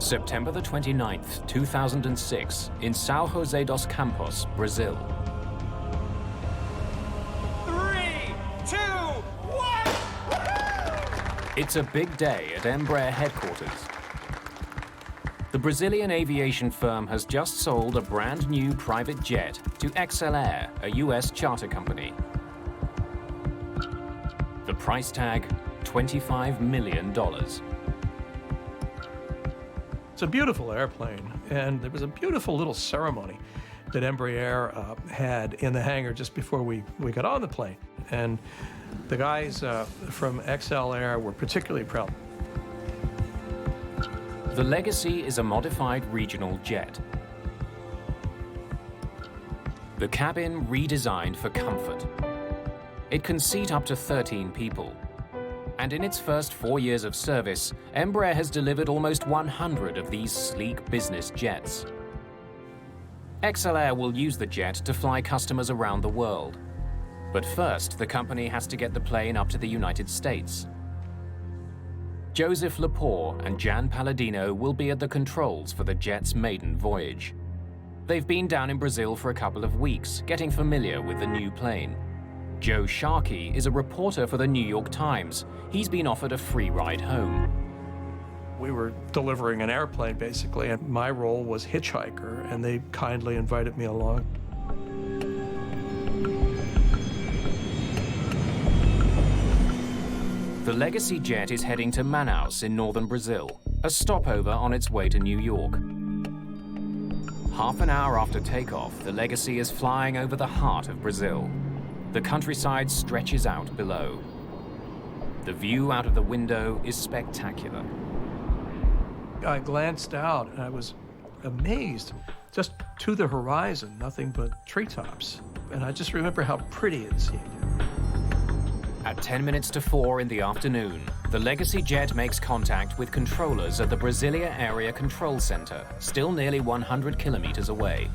September the 29th, 2006, in São José dos Campos, Brazil. 3, 2, 1! It's a big day at Embraer headquarters. The Brazilian aviation firm has just sold a brand new private jet to XLR, a US charter company. The price tag, $25 million. It's a beautiful airplane, and there was a beautiful little ceremony that Embraer had in the hangar just before we got on the plane. And the guys from XLR were particularly proud. The Legacy is a modified regional jet. The cabin redesigned for comfort. It can seat up to 13 people. And in its first 4 years of service, Embraer has delivered almost 100 of these sleek business jets. XLR will use the jet to fly customers around the world. But first, the company has to get the plane up to the United States. Joseph Lepore and Jan Palladino will be at the controls for the jet's maiden voyage. They've been down in Brazil for a couple of weeks, getting familiar with the new plane. Joe Sharkey is a reporter for the New York Times. He's been offered a free ride home. We were delivering an airplane, basically, and my role was hitchhiker, and they kindly invited me along. The Legacy jet is heading to Manaus in northern Brazil, a stopover on its way to New York. Half an hour after takeoff, the Legacy is flying over the heart of Brazil. The countryside stretches out below. The view out of the window is spectacular. I glanced out and I was amazed. Just to the horizon, nothing but treetops. And I just remember how pretty it seemed. At 10 minutes to 4 in the afternoon, the Legacy jet makes contact with controllers at the Brasilia Area Control Center, still nearly 100 kilometers away.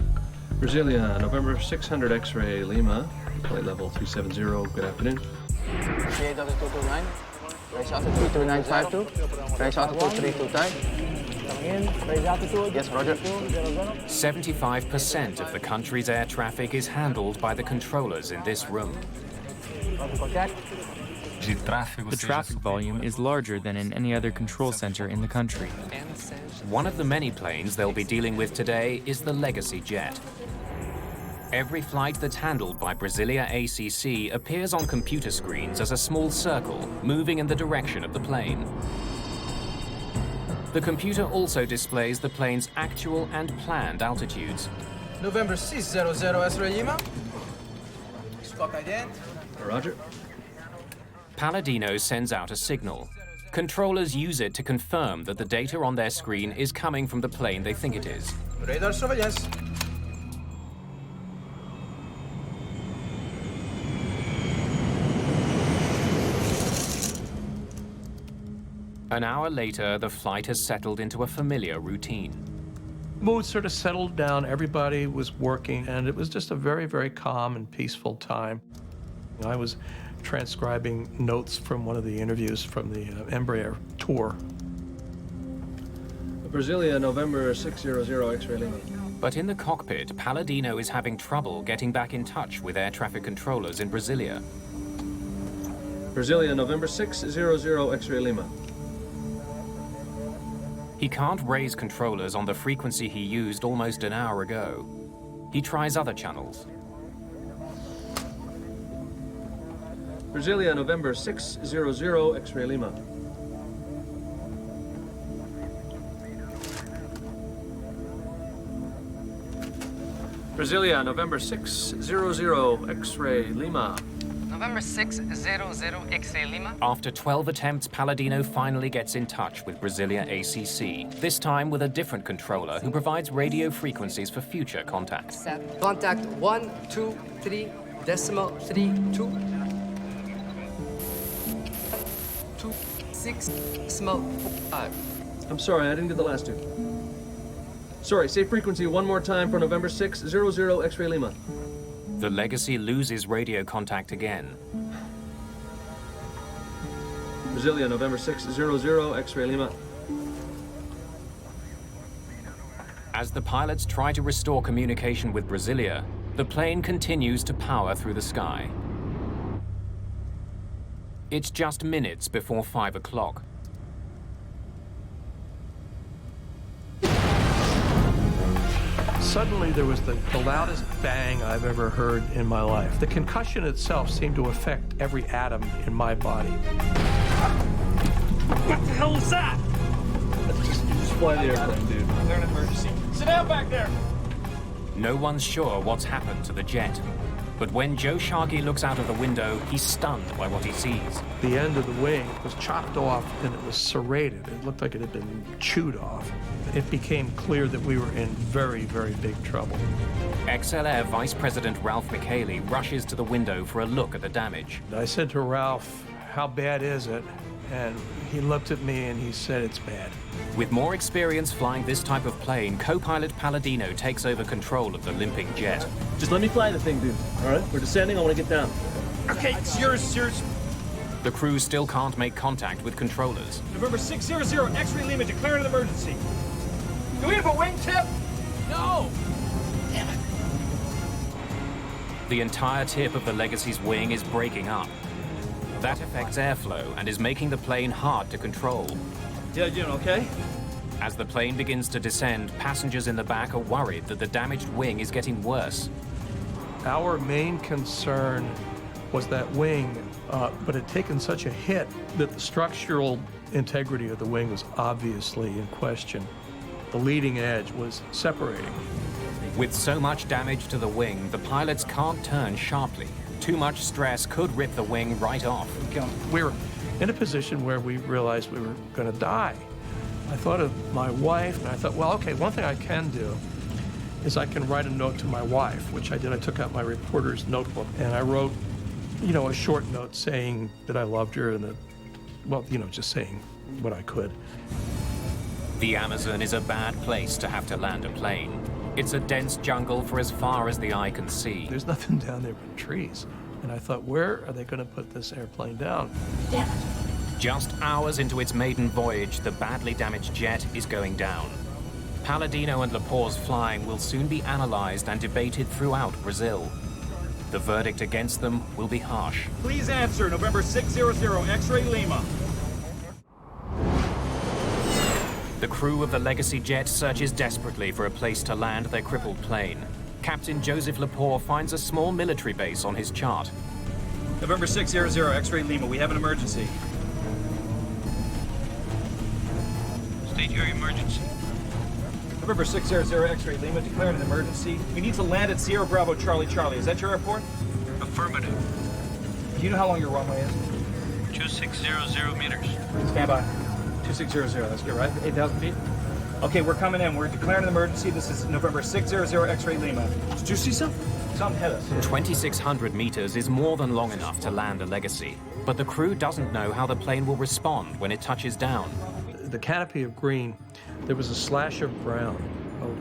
Brasilia, November 600 X-ray Lima, flight level 370, good afternoon. CA 2229, race altitude 3952, race altitude 32 Yes, Roger. 75% of the country's air traffic is handled by the controllers in this room. The traffic volume is larger than in any other control center in the country. One of the many planes they'll be dealing with today is the Legacy jet. Every flight that's handled by Brasilia ACC appears on computer screens as a small circle moving in the direction of the plane. The computer also displays the plane's actual and planned altitudes. November 600 X-ray Lima. Stock ident. Roger. Palladino sends out a signal. Controllers use it to confirm that the data on their screen is coming from the plane they think it is. Radar surveillance. An hour later, the flight has settled into a familiar routine. Mood sort of settled down, everybody was working, and it was just a very, very calm and peaceful time. I was transcribing notes from one of the interviews from the Embraer tour. Brasilia, November 600 X-ray Lima. But in the cockpit, Palladino is having trouble getting back in touch with air traffic controllers in Brasilia. Brasilia, November 600 X-ray Lima. He can't raise controllers on the frequency he used almost an hour ago. He tries other channels. Brasilia, November 600 X-ray Lima. Brasilia, November 600 X-ray Lima. November 600 X-ray Lima. After 12 attempts, Palladino finally gets in touch with Brasilia ACC, this time with a different controller who provides radio frequencies for future contact. Contact 123.32. 26.5. I'm sorry, I didn't get the last two. Sorry, say frequency one more time for November 600 X-ray Lima. The Legacy loses radio contact again. Brasilia, November 600 X-ray Lima. As the pilots try to restore communication with Brasilia, the plane continues to power through the sky. It's just minutes before 5 o'clock. Suddenly, there was the loudest bang I've ever heard in my life. The concussion itself seemed to affect every atom in my body. What the hell was that? Just fly the airplane, dude. They're an emergency. Sit down back there. No one's sure what's happened to the jet. But when Joe Sharkey looks out of the window, he's stunned by what he sees. The end of the wing was chopped off and it was serrated. It looked like it had been chewed off. It became clear that we were in very, very big trouble. XLR Vice President Ralph McHaley rushes to the window for a look at the damage. I said to Ralph, "How bad is it?" And he looked at me and he said, "It's bad." With more experience flying this type of plane, co-pilot Palladino takes over control of the limping jet. Just let me fly the thing, dude. All right? We're descending. I want to get down. Okay, it's yours. The crew still can't make contact with controllers. November 600, X-ray Lima, declaring an emergency. Do we have a wingtip? No! The entire tip of the Legacy's wing is breaking up. That affects airflow and is making the plane hard to control. Yeah, you doing okay? As the plane begins to descend, passengers in the back are worried that the damaged wing is getting worse. Our main concern was that wing, but it had taken such a hit that the structural integrity of the wing was obviously in question. The leading edge was separating. With so much damage to the wing, the pilots can't turn sharply. Too much stress could rip the wing right off. We were in a position where we realized we were going to die. I thought of my wife, and I thought, well, okay, one thing I can do is I can write a note to my wife, which I did. I took out my reporter's notebook, and I wrote, a short note saying that I loved her and that, well, just saying what I could. The Amazon is a bad place to have to land a plane. It's a dense jungle for as far as the eye can see. There's nothing down there but trees. And I thought, where are they going to put this airplane down? Just hours into its maiden voyage, the badly damaged jet is going down. Palladino and Lepore's flying will soon be analyzed and debated throughout Brazil. The verdict against them will be harsh. Please answer, November 600, X-ray Lima. The crew of the Legacy jet searches desperately for a place to land their crippled plane. Captain Joseph Lepore finds a small military base on his chart. November 600, X-ray Lima, we have an emergency. State your emergency. November 600, X-ray Lima, declaring an emergency. We need to land at Sierra Bravo Charlie Charlie. Is that your airport? Affirmative. Do you know how long your runway is? 2600 meters. Stand by. 2600, that's good, right? 8,000 feet? Okay, we're coming in. We're declaring an emergency. This is November 600, X-ray Lima. Did you see something? Something hit us. 2,600 meters is more than long enough to land a Legacy, but the crew doesn't know how the plane will respond when it touches down. The canopy of green, there was a slash of brown,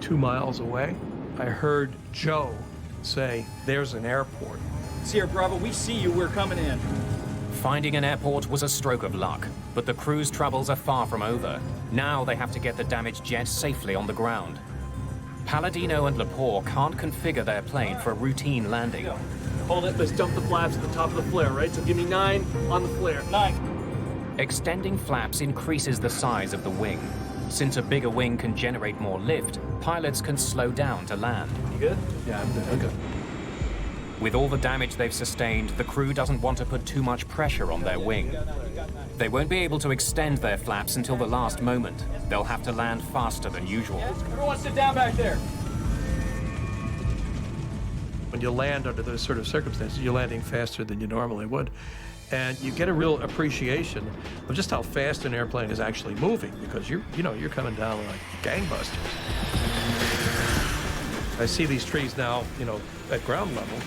2 miles away. I heard Joe say, "There's an airport." Sierra Bravo, we see you. We're coming in. Finding an airport was a stroke of luck, but the crew's troubles are far from over. Now they have to get the damaged jet safely on the ground. Palladino and Lepore can't configure their plane for a routine landing. Hold it. Let's dump the flaps at the top of the flare, right? So give me 9 on the flare. 9. Extending flaps increases the size of the wing. Since a bigger wing can generate more lift, pilots can slow down to land. You good? Yeah, I'm good. With all the damage they've sustained, the crew doesn't want to put too much pressure on their wing. They won't be able to extend their flaps until the last moment. They'll have to land faster than usual. Everyone sit down back there. When you land under those sort of circumstances, you're landing faster than you normally would. And you get a real appreciation of just how fast an airplane is actually moving, because you're coming down like gangbusters. I see these trees now, at ground level.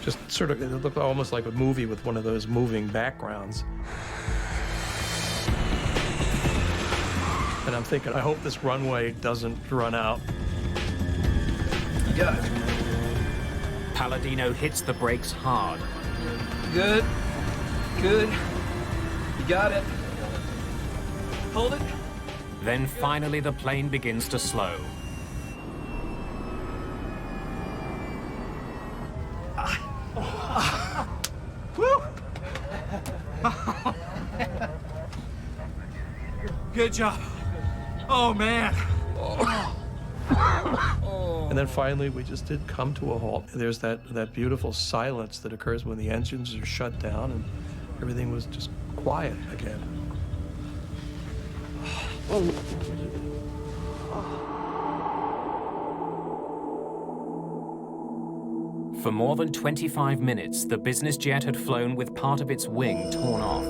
Just sort of, it looked almost like a movie with one of those moving backgrounds. And I'm thinking, I hope this runway doesn't run out. You got it. Palladino hits the brakes hard. Good. Good. You got it. Hold it. Then finally the plane begins to slow. Good job. Oh, man. And then finally, we just did come to a halt. There's that beautiful silence that occurs when the engines are shut down and everything was just quiet again. For more than 25 minutes, the business jet had flown with part of its wing torn off.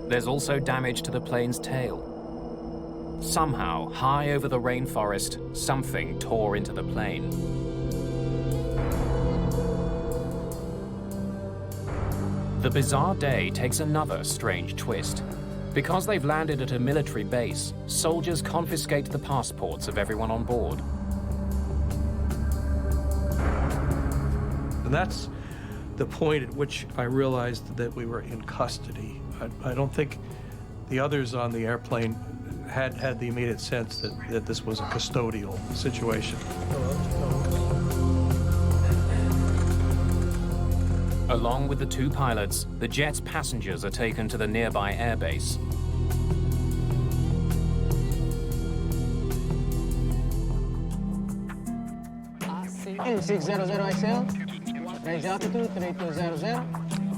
There's also damage to the plane's tail. Somehow, high over the rainforest, something tore into the plane. The bizarre day takes another strange twist. Because they've landed at a military base, soldiers confiscate the passports of everyone on board. And that's the point at which I realized that we were in custody. I don't think the others on the airplane had the immediate sense that this was a custodial situation. Along with the two pilots, the jet's passengers are taken to the nearby airbase.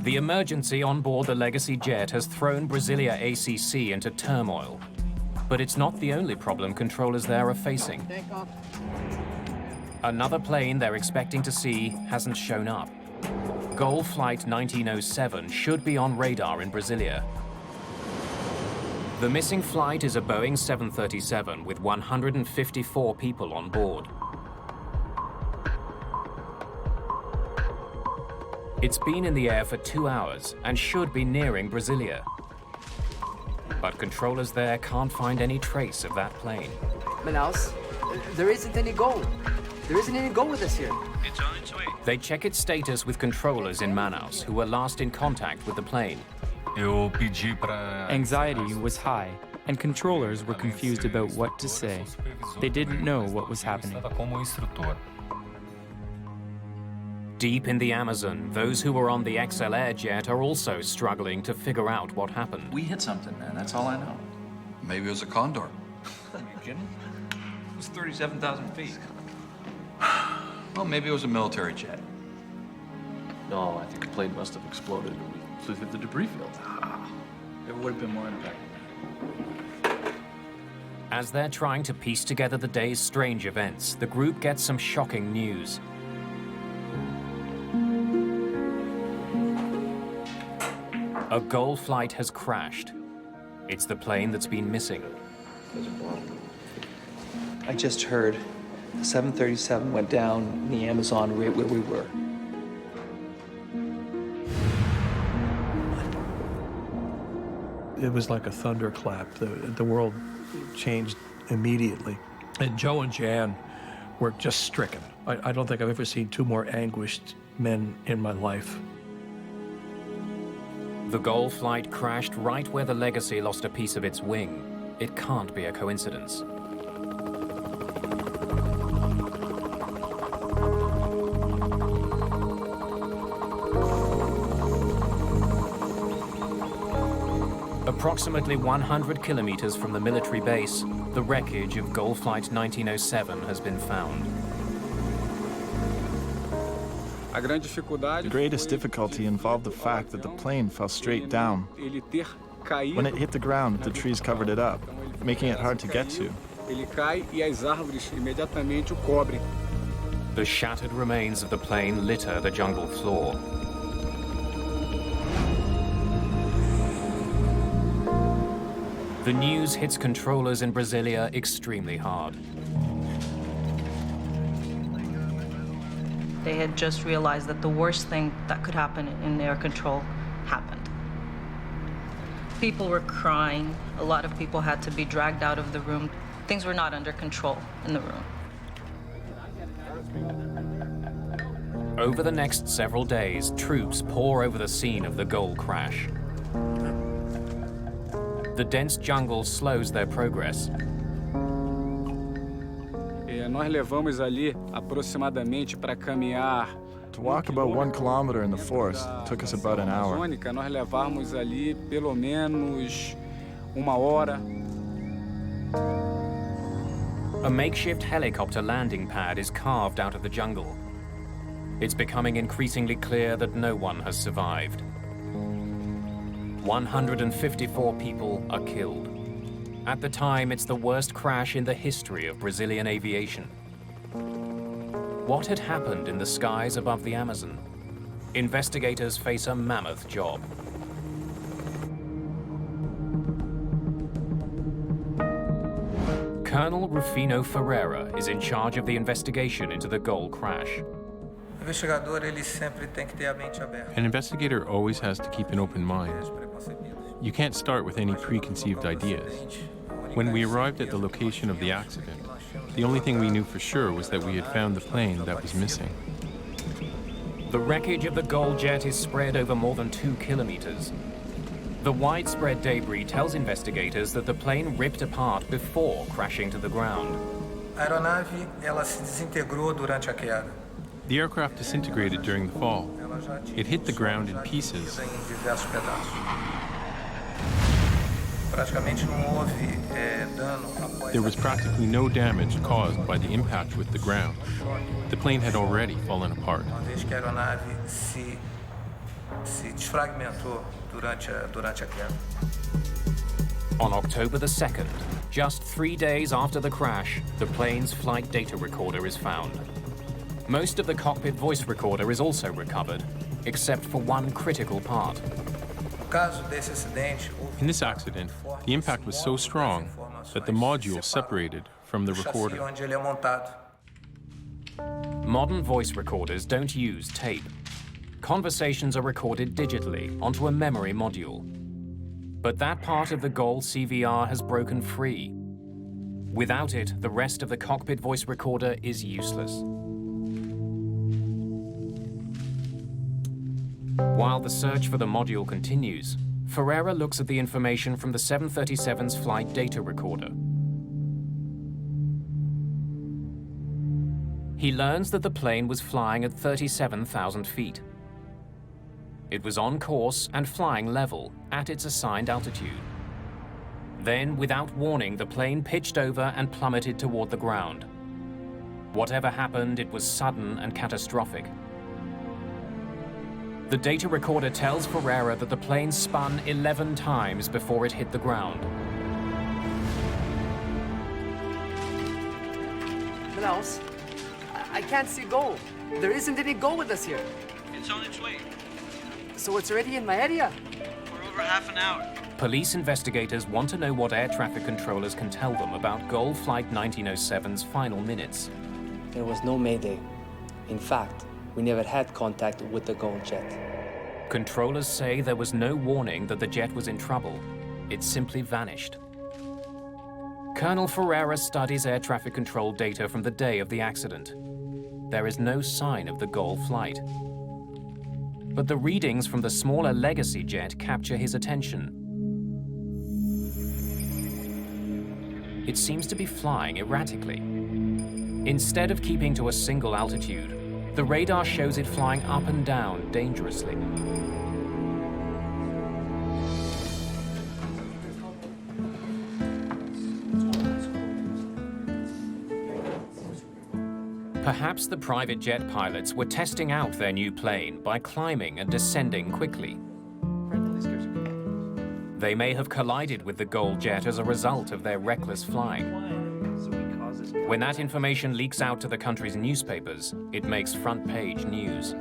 The emergency on board the Legacy jet has thrown Brasilia ACC into turmoil. But it's not the only problem controllers there are facing. Another plane they're expecting to see hasn't shown up. Goal Flight 1907 should be on radar in Brasilia. The missing flight is a Boeing 737 with 154 people on board. It's been in the air for 2 hours and should be nearing Brasilia. But controllers there can't find any trace of that plane. Manaus, there isn't any goal. There isn't any goal with us here. It's on its way. They check its status with controllers in Manaus, who were last in contact with the plane. Anxiety was high, and controllers were confused about what to say. They didn't know what was happening. Deep in the Amazon, those who were on the XLR jet are also struggling to figure out what happened. We hit something, man. That's all I know. Maybe it was a condor. Are you kidding? It was 37,000 feet. Well, maybe it was a military jet. No, I think the plane must have exploded when we flew through the debris field. There would have been more impact. As they're trying to piece together the day's strange events, the group gets some shocking news. A Goal flight has crashed. It's the plane that's been missing. I just heard the 737 went down in the Amazon right where we were. It was like a thunderclap. The world changed immediately. And Joe and Jan were just stricken. I don't think I've ever seen two more anguished men in my life. The Goal flight crashed right where the Legacy lost a piece of its wing. It can't be a coincidence. Approximately 100 kilometers from the military base, the wreckage of Goal Flight 1907 has been found. The greatest difficulty involved the fact that the plane fell straight down. When it hit the ground, the trees covered it up, making it hard to get to. The shattered remains of the plane litter the jungle floor. The news hits controllers in Brasilia extremely hard. They had just realized that the worst thing that could happen in air control happened. People were crying. A lot of people had to be dragged out of the room. Things were not under control in the room. Over the next several days, troops pour over the scene of the Goal crash. The dense jungle slows their progress. To walk about 1 kilometer in the forest took us about an hour. A makeshift helicopter landing pad is carved out of the jungle. It's becoming increasingly clear that no one has survived. 154 people are killed. At the time, it's the worst crash in the history of Brazilian aviation. What had happened in the skies above the Amazon? Investigators face a mammoth job. Colonel Rufino Ferreira is in charge of the investigation into the Gol crash. An investigator always has to keep an open mind. You can't start with any preconceived ideas. When we arrived at the location of the accident, the only thing we knew for sure was that we had found the plane that was missing. The wreckage of the Gol jet is spread over more than 2 kilometers. The widespread debris tells investigators that the plane ripped apart before crashing to the ground. The aircraft disintegrated during the fall. It hit the ground in pieces. There was practically no damage caused by the impact with the ground. The plane had already fallen apart. On October the 2nd, just 3 days after the crash, the plane's flight data recorder is found. Most of the cockpit voice recorder is also recovered, except for one critical part. In this accident, the impact was so strong that the module separated from the recorder. Modern voice recorders don't use tape. Conversations are recorded digitally onto a memory module. But that part of the Gol CVR has broken free. Without it, the rest of the cockpit voice recorder is useless. While the search for the module continues, Ferreira looks at the information from the 737's flight data recorder. He learns that the plane was flying at 37,000 feet. It was on course and flying level at its assigned altitude. Then, without warning, the plane pitched over and plummeted toward the ground. Whatever happened, it was sudden and catastrophic. The data recorder tells Ferreira that the plane spun 11 times before it hit the ground. Manaus, I can't see Gol. There isn't any Gol with us here. It's on its way. So it's already in my area? For over half an hour. Police investigators want to know what air traffic controllers can tell them about Gol Flight 1907's final minutes. There was no Mayday. In fact, we never had contact with the Gol jet. Controllers say there was no warning that the jet was in trouble. It simply vanished. Colonel Ferreira studies air traffic control data from the day of the accident. There is no sign of the Gol flight. But the readings from the smaller Legacy jet capture his attention. It seems to be flying erratically. Instead of keeping to a single altitude, the radar shows it flying up and down dangerously. Perhaps the private jet pilots were testing out their new plane by climbing and descending quickly. They may have collided with the Gol jet as a result of their reckless flying. When that information leaks out to the country's newspapers, it makes front-page news.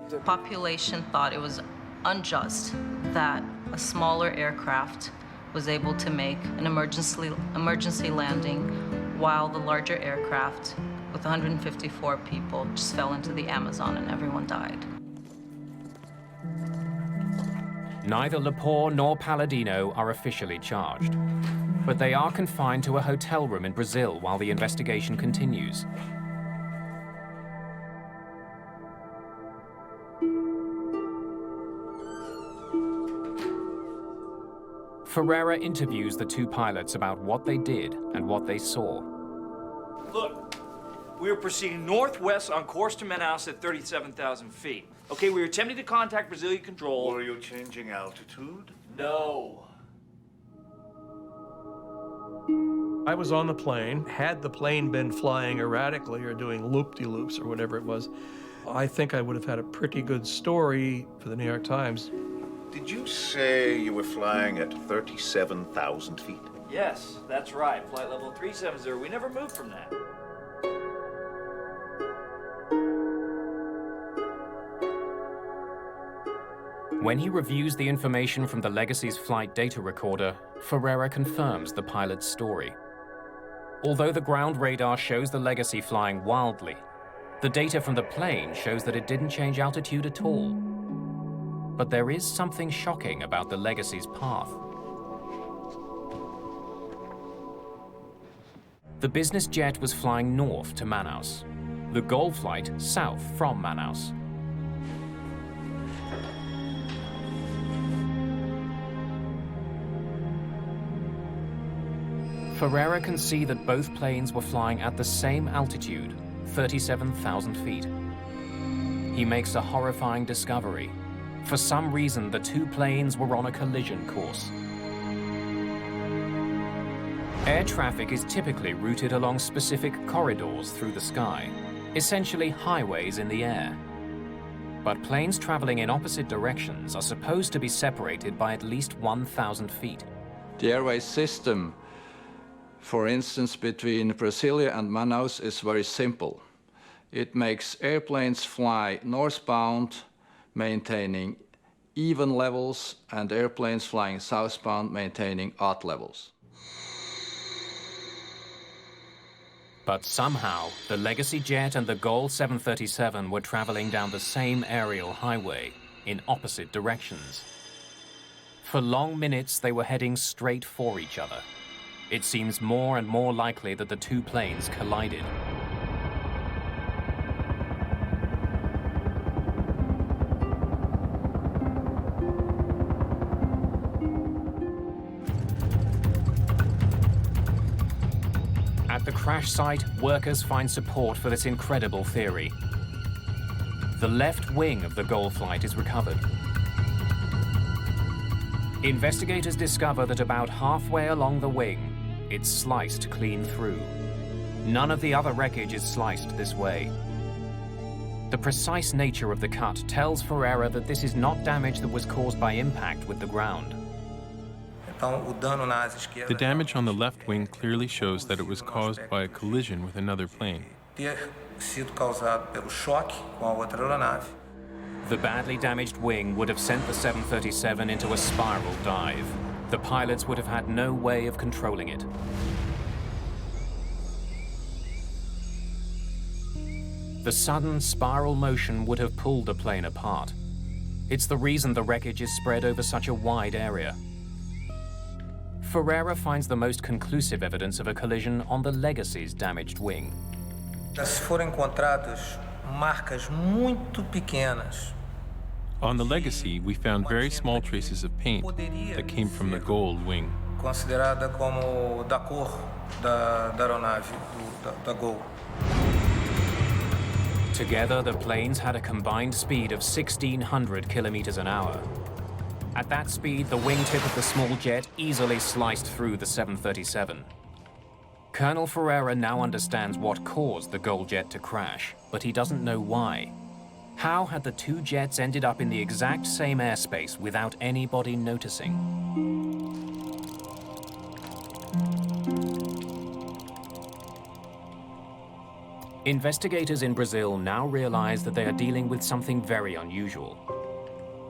The population thought it was unjust that a smaller aircraft was able to make an emergency landing while the larger aircraft with 154 people just fell into the Amazon and everyone died. Neither Lepore nor Palladino are officially charged, but they are confined to a hotel room in Brazil while the investigation continues. Ferreira interviews the two pilots about what they did and what they saw. Look, we were proceeding northwest on course to Manaus at 37,000 feet. Okay, we were attempting to contact Brazilian control. Were you changing altitude? No. I was on the plane. Had the plane been flying erratically or doing loop-de-loops or whatever it was, I think I would have had a pretty good story for the New York Times. Did you say you were flying at 37,000 feet? Yes, that's right. Flight level 370. We never moved from that. When he reviews the information from the Legacy's flight data recorder, Ferreira confirms the pilot's story. Although the ground radar shows the Legacy flying wildly, the data from the plane shows that it didn't change altitude at all. But there is something shocking about the Legacy's path. The business jet was flying north to Manaus, the GOL flight south from Manaus. Ferreira can see that both planes were flying at the same altitude, 37,000 feet. He makes a horrifying discovery. For some reason, the two planes were on a collision course. Air traffic is typically routed along specific corridors through the sky, essentially highways in the air. But planes traveling in opposite directions are supposed to be separated by at least 1,000 feet. The airway system, for instance, between Brasilia and Manaus is very simple. It makes airplanes fly northbound, maintaining even levels, and airplanes flying southbound, maintaining odd levels. But somehow, the Legacy jet and the GOL 737 were traveling down the same aerial highway in opposite directions. For long minutes, they were heading straight for each other. It seems more and more likely that the two planes collided. At the crash site, workers find support for this incredible theory. The left wing of the GOL flight is recovered. Investigators discover that about halfway along the wing, it's sliced clean through. None of the other wreckage is sliced this way. The precise nature of the cut tells Ferreira that this is not damage that was caused by impact with the ground. The damage on the left wing clearly shows that it was caused by a collision with another plane. The badly damaged wing would have sent the 737 into a spiral dive. The pilots would have had no way of controlling it. The sudden spiral motion would have pulled the plane apart. It's the reason the wreckage is spread over such a wide area. Ferreira finds the most conclusive evidence of a collision on the Legacy's damaged wing. On the Legacy, we found very small traces of paint that came from the GOL wing. Together, the planes had a combined speed of 1,600 kilometers an hour. At that speed, the wingtip of the small jet easily sliced through the 737. Colonel Ferreira now understands what caused the GOL jet to crash, but he doesn't know why. How had the two jets ended up in the exact same airspace without anybody noticing? Investigators in Brazil now realize that they are dealing with something very unusual.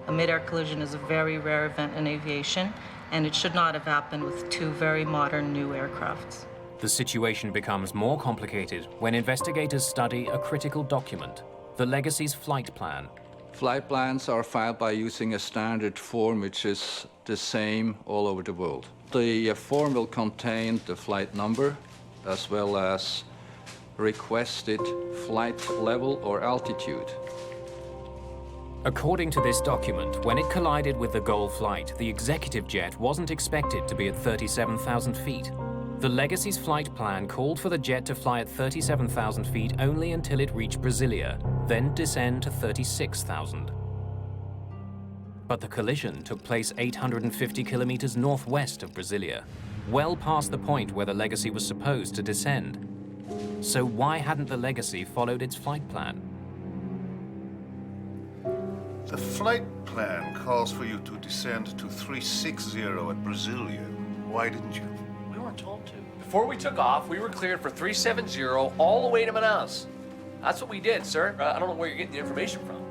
A mid-air collision is a very rare event in aviation, and it should not have happened with two very modern new aircrafts. The situation becomes more complicated when investigators study a critical document, the Legacy's flight plan. Flight plans are filed by using a standard form which is the same all over the world. The form will contain the flight number as well as requested flight level or altitude. According to this document, when it collided with the GOL flight, the executive jet wasn't expected to be at 37,000 feet. The Legacy's flight plan called for the jet to fly at 37,000 feet only until it reached Brasilia, then descend to 36,000. But the collision took place 850 kilometers northwest of Brasilia. well past the point where the Legacy was supposed to descend. So why hadn't the Legacy followed its flight plan? The flight plan calls for you to descend to 360 at Brasilia. Why didn't you? We weren't told to. Before we took off, we were cleared for 370 all the way to Manaus. That's what we did, sir. I don't know where you're getting the information from.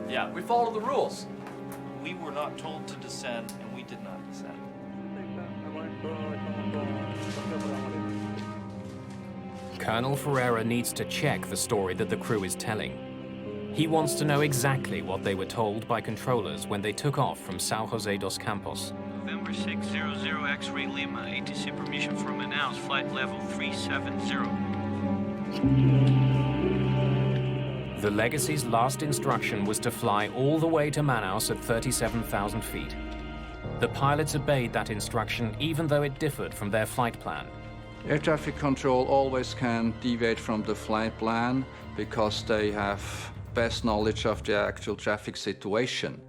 Yeah, we followed the rules. We were not told to descend, and we did not descend. Colonel Ferreira needs to check the story that the crew is telling. He wants to know exactly what they were told by controllers when they took off from São José dos Campos. November 600 X-ray Lima, ATC permission for Manaus, flight level 370. The Legacy's last instruction was to fly all the way to Manaus at 37,000 feet. The pilots obeyed that instruction even though it differed from their flight plan. Air traffic control always can deviate from the flight plan because they have best knowledge of the actual traffic situation.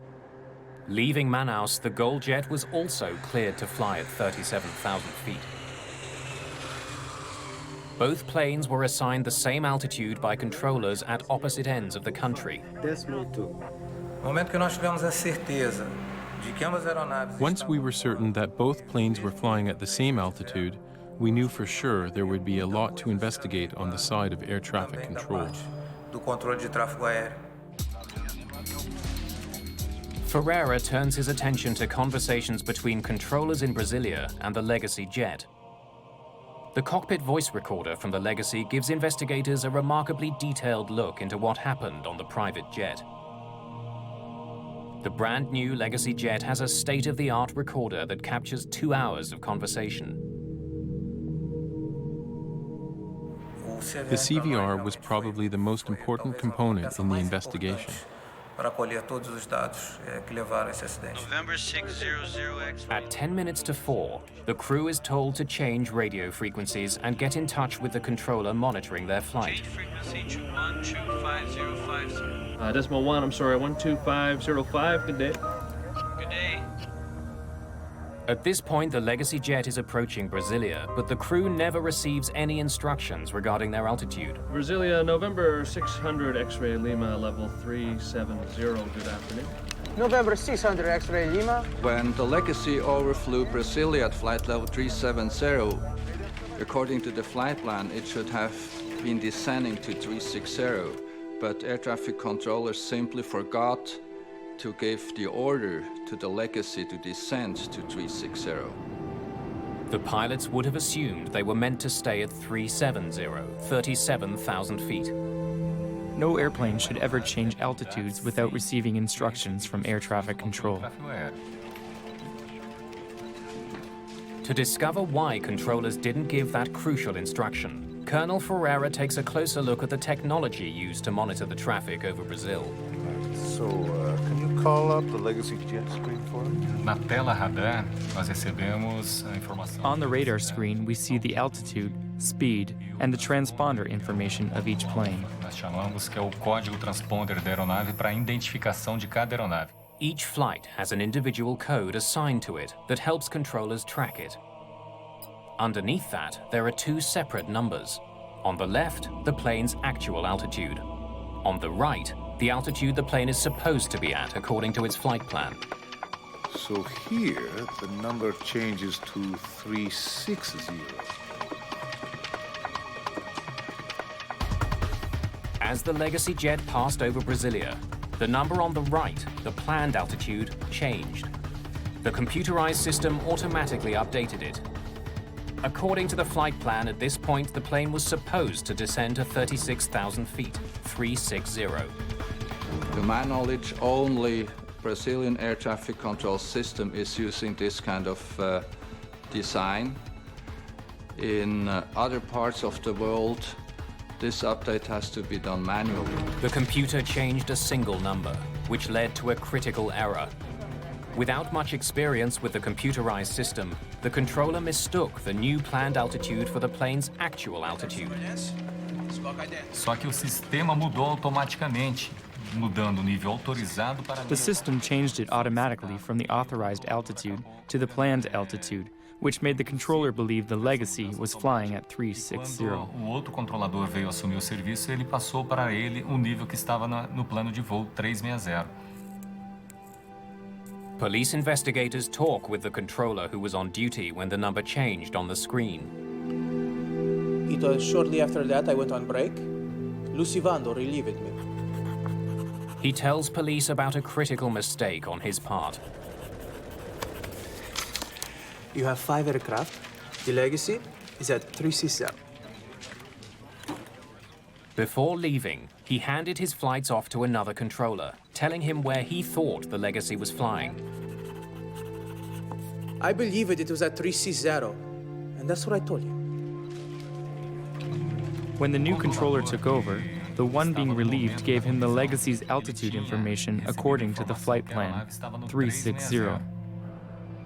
Leaving Manaus, the Gold Jet was also cleared to fly at 37,000 feet. Both planes were assigned the same altitude by controllers at opposite ends of the country. Once we were certain that both planes were flying at the same altitude, we knew for sure there would be a lot to investigate on the side of air traffic control. Ferreira turns his attention to conversations between controllers in Brasilia and the Legacy jet. The cockpit voice recorder from the Legacy gives investigators a remarkably detailed look into what happened on the private jet. The brand new Legacy jet has a state-of-the-art recorder that captures 2 hours of conversation. The CVR was probably the most important component in the investigation. November 600 X-ray. At 10 minutes to 4, the crew is told to change radio frequencies and get in touch with the controller monitoring their flight. Change frequency to 125050. Decimal 1, I'm sorry, 12505, good day. Good day. At this point, the Legacy jet is approaching Brasilia, but the crew never receives any instructions regarding their altitude. Brasilia, November 600 X-ray Lima, level 370, good afternoon. November 600 X-ray Lima. When the Legacy overflew Brasilia at flight level 370, according to the flight plan, it should have been descending to 360, but air traffic controllers simply forgot to give the order to the Legacy to descend to 360. The pilots would have assumed they were meant to stay at 370, 37,000 feet. No airplane should ever change altitudes without receiving instructions from air traffic control. To discover why controllers didn't give that crucial instruction, Colonel Ferreira takes a closer look at the technology used to monitor the traffic over Brazil. So, can you call up the Legacy jet screen for us? Na tela radar, nós recebemos a informação. On the radar screen, we see the altitude, speed, and the transponder information of each plane. Nós chamamos que é o código transponder da aeronave para a identificação de cada aeronave. Each flight has an individual code assigned to it that helps controllers track it. Underneath that, there are 2 separate numbers. On the left, the plane's actual altitude. On the right, the altitude the plane is supposed to be at according to its flight plan. So here, the number changes to 360. As the Legacy jet passed over Brasilia, the number on the right, the planned altitude, changed. The computerized system automatically updated it. According to the flight plan, at this point, the plane was supposed to descend to 36,000 feet, 360. To my knowledge, only Brazilian air traffic control system is using this kind of design. In other parts of the world, this update has to be done manually. The computer changed a single number, which led to a critical error. Without much experience with the computerized system, the controller mistook the new planned altitude for the plane's actual altitude. Só que o sistema mudou automaticamente, mudando o nível autorizado para. The system changed it automatically from the authorized altitude to the planned altitude, which made the controller believe the Legacy was flying at 360. Quando o outro controlador veio assumir o serviço, ele passou para ele o nível que estava no plano de voo 360. Police investigators talk with the controller who was on duty when the number changed on the screen. It was shortly after that I went on break. Lucivando relieved me. He tells police about a critical mistake on his part. You have 5 aircraft. The Legacy is at 360. Before leaving, he handed his flights off to another controller, telling him where he thought the Legacy was flying. I believe it was at 360, and that's what I told you. When the new controller took over, the one being relieved gave him the Legacy's altitude information according to the flight plan, 360.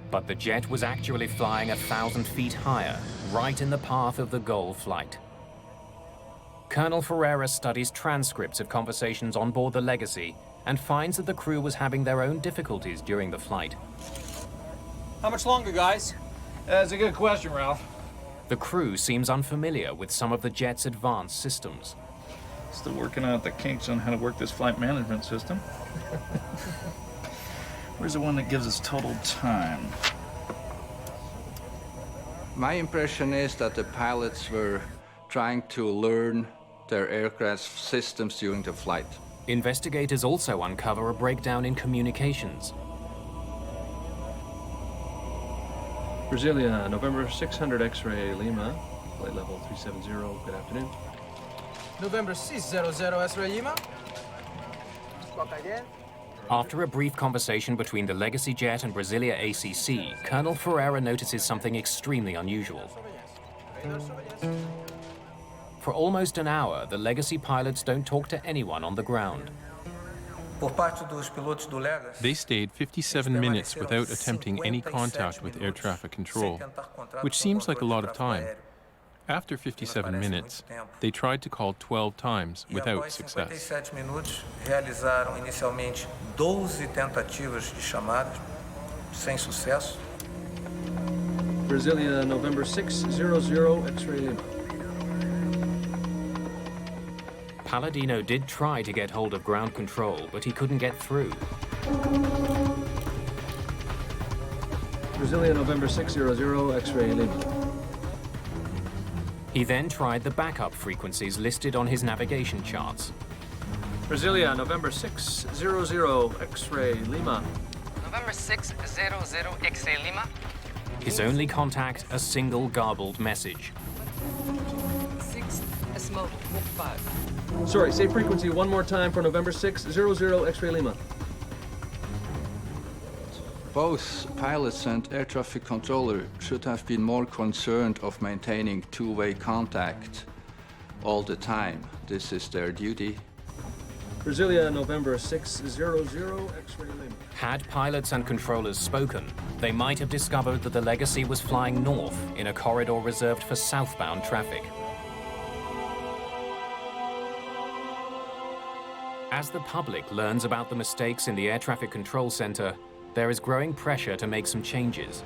But the jet was actually flying 1,000 feet higher, right in the path of the goal flight. Colonel Ferreira studies transcripts of conversations on board the Legacy and finds that the crew was having their own difficulties during the flight. How much longer, guys? That's a good question, Ralph. The crew seems unfamiliar with some of the jet's advanced systems. Still working out the kinks on how to work this flight management system. Where's the one that gives us total time? My impression is that the pilots were trying to learn their aircraft systems during the flight. Investigators also uncover a breakdown in communications. Brasilia, November 600 X-ray Lima, flight level 370, good afternoon. November 600 X-ray Lima. After a brief conversation between the Legacy jet and Brasilia ACC, Colonel Ferreira notices something extremely unusual. For almost an hour, the Legacy pilots don't talk to anyone on the ground. They stayed 57 minutes without attempting any contact with air traffic control, which seems like a lot of time. After 57 minutes, they tried to call 12 times without success. Realizaram inicialmente 12 tentativas de chamadas, sem sucesso. Brasilia, November 600 X-ray Lima. Palladino did try to get hold of ground control, but he couldn't get through. Brasilia, November 600 X-ray Lima. He then tried the backup frequencies listed on his navigation charts. Brasilia, November 600 X-ray Lima. November 600 X-ray Lima. His only contact, a single garbled message. 6 Smoke 5. Sorry, say frequency one more time for November 600 X-ray Lima. Both pilots and air traffic controller should have been more concerned of maintaining two-way contact all the time. This is their duty. Brasilia, November 600 X-ray Lima. Had pilots and controllers spoken, they might have discovered that the Legacy was flying north in a corridor reserved for southbound traffic. As the public learns about the mistakes in the Air Traffic Control Center, there is growing pressure to make some changes.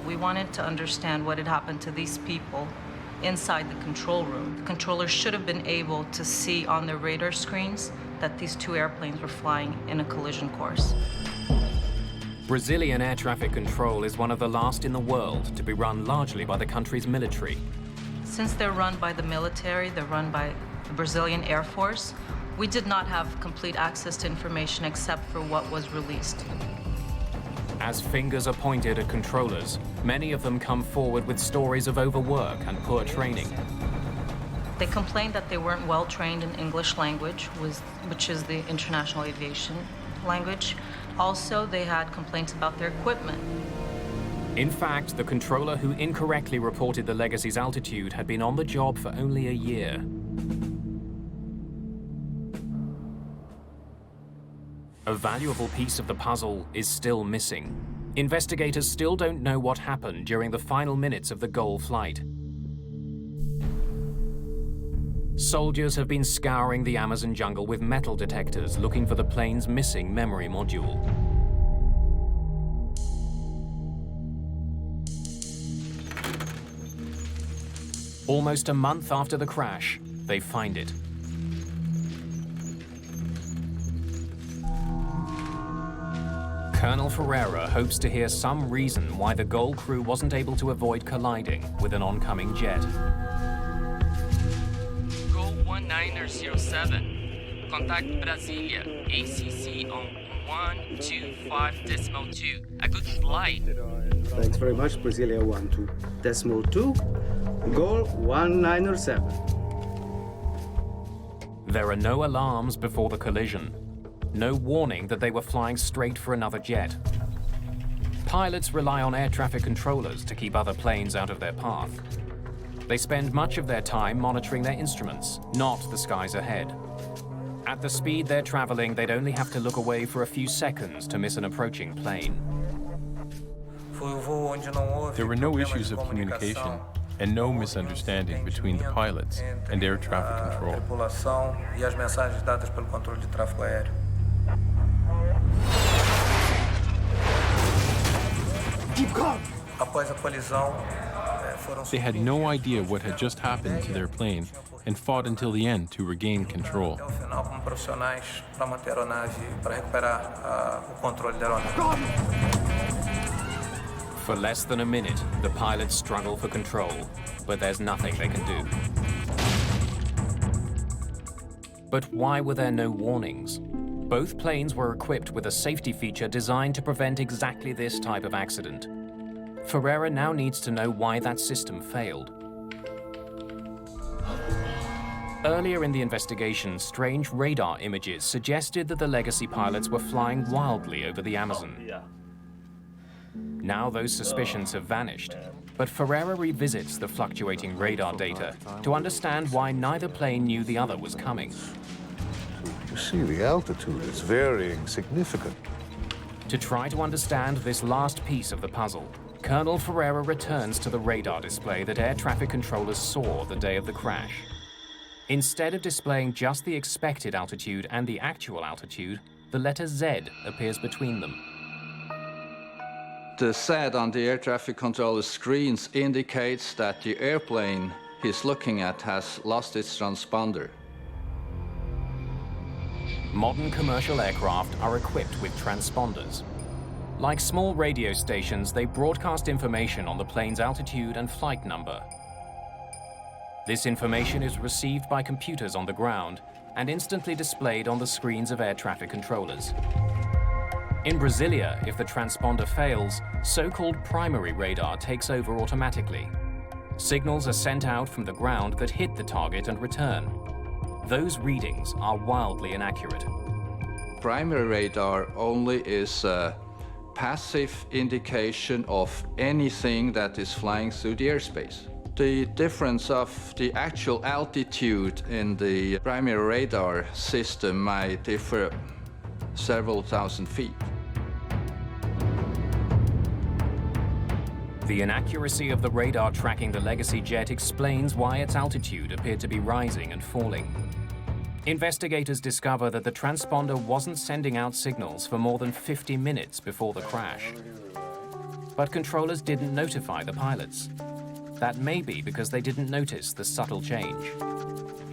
We wanted to understand what had happened to these people inside the control room. The controllers should have been able to see on their radar screens that these two airplanes were flying in a collision course. Brazilian air traffic control is one of the last in the world to be run largely by the country's military. Since they're run by the military, they're run by the Brazilian Air Force, we did not have complete access to information except for what was released. As fingers are pointed at controllers, many of them come forward with stories of overwork and poor training. They complained that they weren't well trained in English language, which is the international aviation language. Also, they had complaints about their equipment. In fact, the controller who incorrectly reported the Legacy's altitude had been on the job for only a year. A valuable piece of the puzzle is still missing. Investigators still don't know what happened during the final minutes of the goal flight. Soldiers have been scouring the Amazon jungle with metal detectors looking for the plane's missing memory module. Almost a month after the crash, they find it. Colonel Ferreira hopes to hear some reason why the Gol crew wasn't able to avoid colliding with an oncoming jet. Gol 1907. Contact Brasilia. ACC on 125.2. A good flight. Thanks very much, Brasilia 12.2. Gol 1907. There are no alarms before the collision. No warning that they were flying straight for another jet. Pilots rely on air traffic controllers to keep other planes out of their path. They spend much of their time monitoring their instruments, not the skies ahead. At the speed they're traveling, they'd only have to look away for a few seconds to miss an approaching plane. There were no issues of communication and no misunderstanding between the pilots and air traffic control. They had no idea what had just happened to their plane and fought until the end to regain control. For less than a minute, the pilots struggle for control, but there's nothing they can do. But why were there no warnings? Both planes were equipped with a safety feature designed to prevent exactly this type of accident. Ferreira now needs to know why that system failed. Earlier in the investigation, strange radar images suggested that the Legacy pilots were flying wildly over the Amazon. Now those suspicions have vanished, but Ferreira revisits the fluctuating radar data to understand why neither plane knew the other was coming. You see, the altitude is varying significantly. To try to understand this last piece of the puzzle, Colonel Ferreira returns to the radar display that air traffic controllers saw the day of the crash. Instead of displaying just the expected altitude and the actual altitude, the letter Z appears between them. The Z on the air traffic controller screens indicates that the airplane he's looking at has lost its transponder. Modern commercial aircraft are equipped with transponders. Like small radio stations, they broadcast information on the plane's altitude and flight number. This information is received by computers on the ground and instantly displayed on the screens of air traffic controllers. In Brasilia, if the transponder fails, so-called primary radar takes over automatically. Signals are sent out from the ground that hit the target and return. Those readings are wildly inaccurate. Primary radar only is a passive indication of anything that is flying through the airspace. The difference of the actual altitude in the primary radar system might differ several thousand feet. The inaccuracy of the radar tracking the Legacy jet explains why its altitude appeared to be rising and falling. Investigators discover that the transponder wasn't sending out signals for more than 50 minutes before the crash. But controllers didn't notify the pilots. That may be because they didn't notice the subtle change.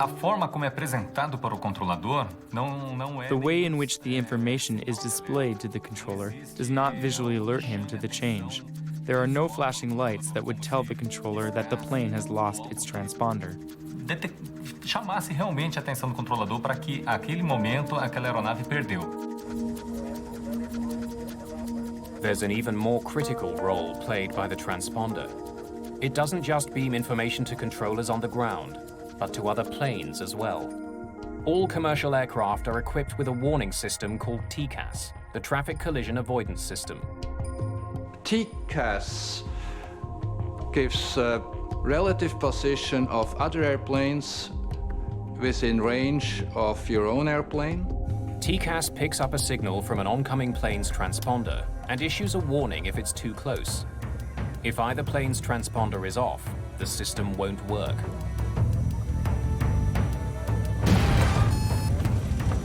A forma como é apresentado para o controlador não é... The way in which the information is displayed to the controller does not visually alert him to the change. There are no flashing lights that would tell the controller that the plane has lost its transponder. Chamasse realmente a atenção do controlador para que, aquele momento, aquela aeronave perdeu. There's an even more critical role played by the transponder. It doesn't just beam information to controllers on the ground, but to other planes as well. All commercial aircraft are equipped with a warning system called TCAS, the Traffic Collision Avoidance System. TCAS gives a relative position of other airplanes within range of your own airplane. TCAS picks up a signal from an oncoming plane's transponder and issues a warning if it's too close. If either plane's transponder is off, the system won't work.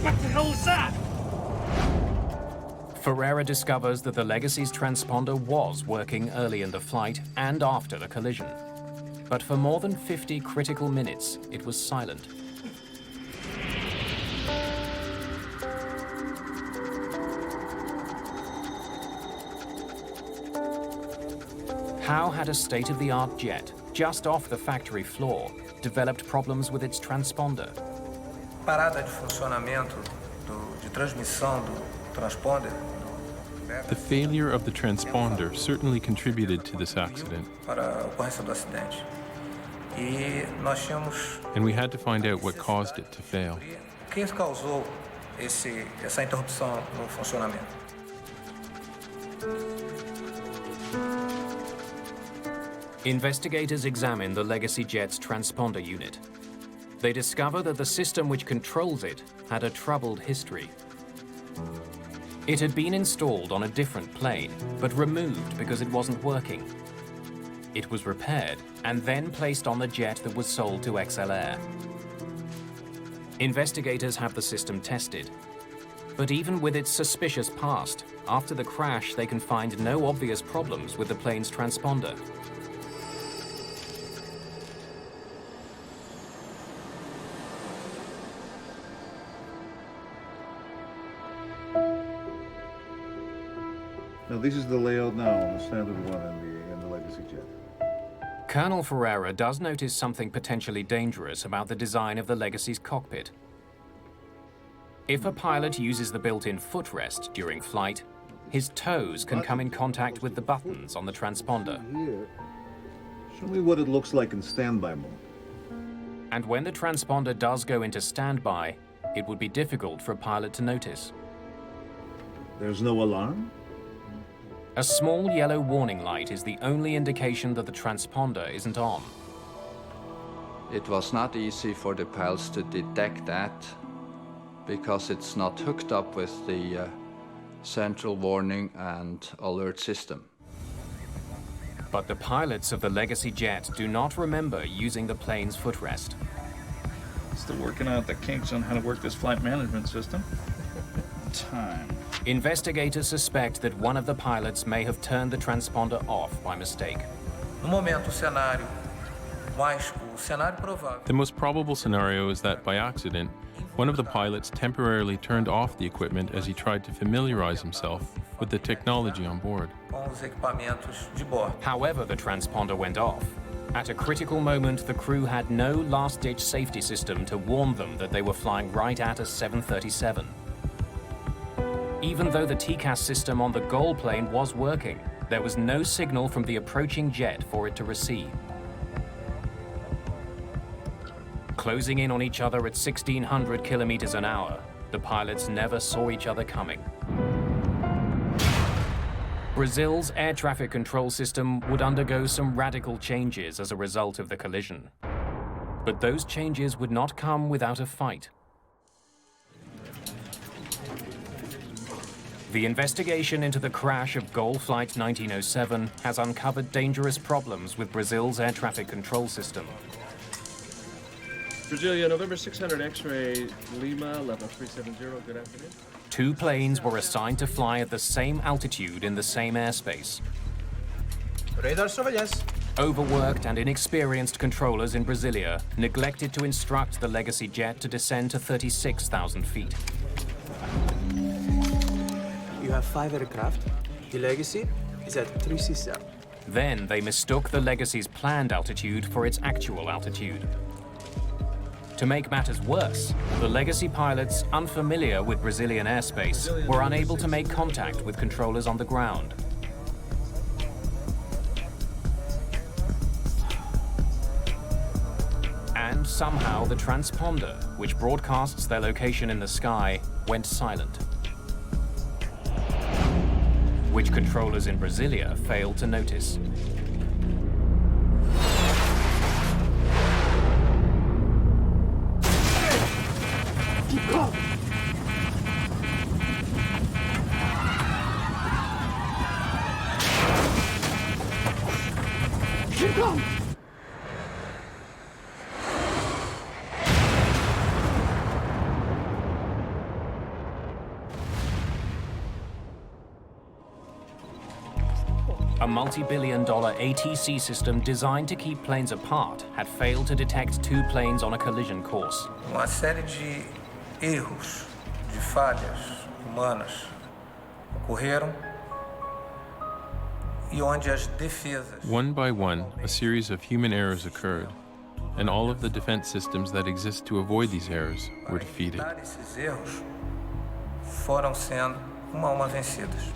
What the hell is that? Ferreira discovers that the Legacy's transponder was working early in the flight and after the collision. But for more than 50 critical minutes, it was silent. How had a state-of-the-art jet, just off the factory floor, developed problems with its transponder? Parada de funcionamento de transmissão do transponder. The failure of the transponder certainly contributed to this accident. Para a ocorrência do acidente. E nós tínhamos. And we had to find out what caused it to fail. O que causou essa interrupção no funcionamento? Investigators examine the Legacy jet's transponder unit. They discover that the system which controls it had a troubled history. It had been installed on a different plane, but removed because it wasn't working. It was repaired and then placed on the jet that was sold to XLR. Investigators have the system tested. But even with its suspicious past, after the crash they can find no obvious problems with the plane's transponder. Now this is the layout now on the standard one in the Legacy jet. Colonel Ferreira does notice something potentially dangerous about the design of the Legacy's cockpit. If a pilot uses the built-in footrest during flight, his toes can come in contact with the buttons on the transponder. Here, show me what it looks like in standby mode. And when the transponder does go into standby, it would be difficult for a pilot to notice. There's no alarm? A small yellow warning light is the only indication that the transponder isn't on. It was not easy for the pilots to detect that because it's not hooked up with the central warning and alert system. But the pilots of the Legacy jet do not remember using the plane's footrest. Still working out the kinks on how to work this flight management system. Time. Investigators suspect that one of the pilots may have turned the transponder off by mistake. No momento, o cenário provável. The most probable scenario is that by accident, one of the pilots temporarily turned off the equipment as he tried to familiarize himself with the technology on board. Com os equipamentos de bordo. However, the transponder went off. At a critical moment, the crew had no last-ditch safety system to warn them that they were flying right at a 737. Even though the TCAS system on the GOL plane was working, there was no signal from the approaching jet for it to receive. Closing in on each other at 1,600 kilometers an hour, the pilots never saw each other coming. Brazil's air traffic control system would undergo some radical changes as a result of the collision. But those changes would not come without a fight. The investigation into the crash of GOL Flight 1907 has uncovered dangerous problems with Brazil's air traffic control system. Brasilia, November 600 X-ray, Lima, level 370, good afternoon. Two planes were assigned to fly at the same altitude in the same airspace. Radar surveillance. Overworked and inexperienced controllers in Brasilia neglected to instruct the Legacy jet to descend to 36,000 feet. You have 5 aircraft. The Legacy is at 367. Then they mistook the Legacy's planned altitude for its actual altitude. To make matters worse, the Legacy pilots, unfamiliar with Brazilian airspace, were unable to make contact with controllers on the ground. And somehow the transponder, which broadcasts their location in the sky, went silent, which controllers in Brasilia failed to notice. Keep going! Keep going! A multi-billion-dollar ATC system designed to keep planes apart had failed to detect two planes on a collision course. Uma série de erros, de falhas humanas ocorreram e onde as defesas. One by one, a series of human errors occurred, and all of the defense systems that exist to avoid these errors were defeated. Esses erros foram sendo uma a uma vencidas.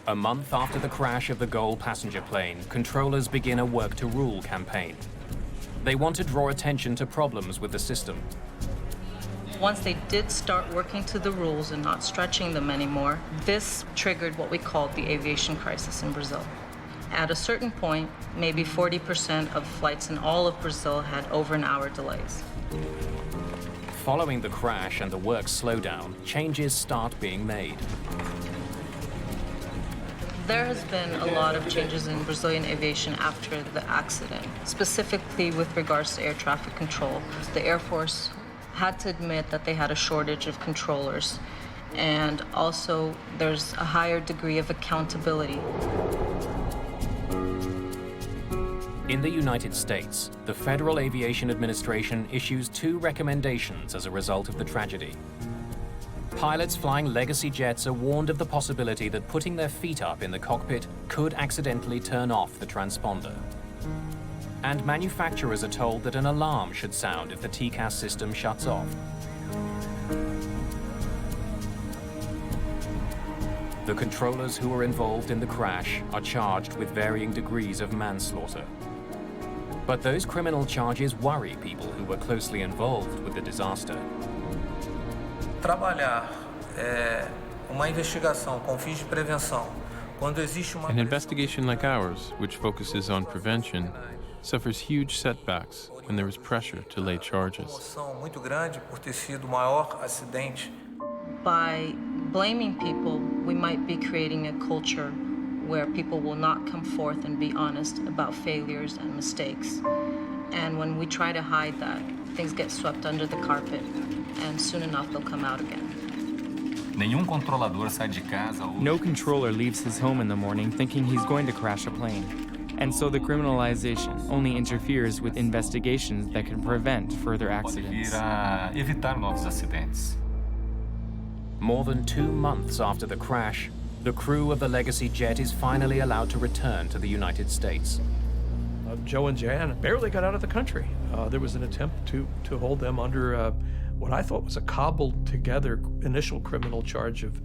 A month after the crash of the Gol passenger plane, controllers begin a work to rule campaign. They want to draw attention to problems with the system. Once they did start working to the rules and not stretching them anymore, this triggered what we called the aviation crisis in Brazil. At a certain point, maybe 40% of flights in all of Brazil had over an hour delays. Following the crash and the work slowdown, changes start being made. There has been a lot of changes in Brazilian aviation after the accident, specifically with regards to air traffic control. The Air Force had to admit that they had a shortage of controllers, and also there's a higher degree of accountability. In the United States, the Federal Aviation Administration issues two recommendations as a result of the tragedy. Pilots flying legacy jets are warned of the possibility that putting their feet up in the cockpit could accidentally turn off the transponder. And manufacturers are told that an alarm should sound if the TCAS system shuts off. The controllers who were involved in the crash are charged with varying degrees of manslaughter. But those criminal charges worry people who were closely involved with the disaster. Trabalhar uma investigação com fins de prevenção, quando existe uma An investigation like ours, which focuses on prevention, suffers huge setbacks when there is pressure to lay charges. comoção muito grande por ter sido o maior acidente. By blaming people, we might be creating a culture where people will not come forth and be honest about failures and mistakes. And when we try to hide that, things get swept under the carpet, and soon enough they'll come out again. Nenhum controlador sai de casa ou... No controller leaves his home in the morning thinking he's going to crash a plane. And so the criminalization only interferes with investigations that can prevent further accidents. Pode vir a evitar novos acidentes. More than 2 months after the crash, the crew of the legacy jet is finally allowed to return to the United States. Joe and Jan barely got out of the country. There was an attempt to hold them under what I thought was a cobbled together initial criminal charge of,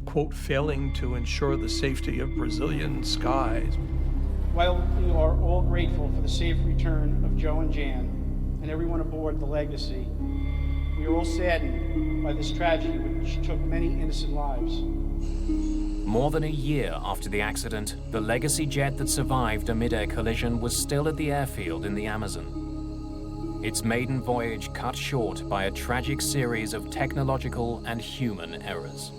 quote, failing to ensure the safety of Brazilian skies. While we are all grateful for the safe return of Joe and Jan and everyone aboard the Legacy, we are all saddened by this tragedy which took many innocent lives. More than a year after the accident, the legacy jet that survived a mid-air collision was still at the airfield in the Amazon. Its maiden voyage cut short by a tragic series of technological and human errors.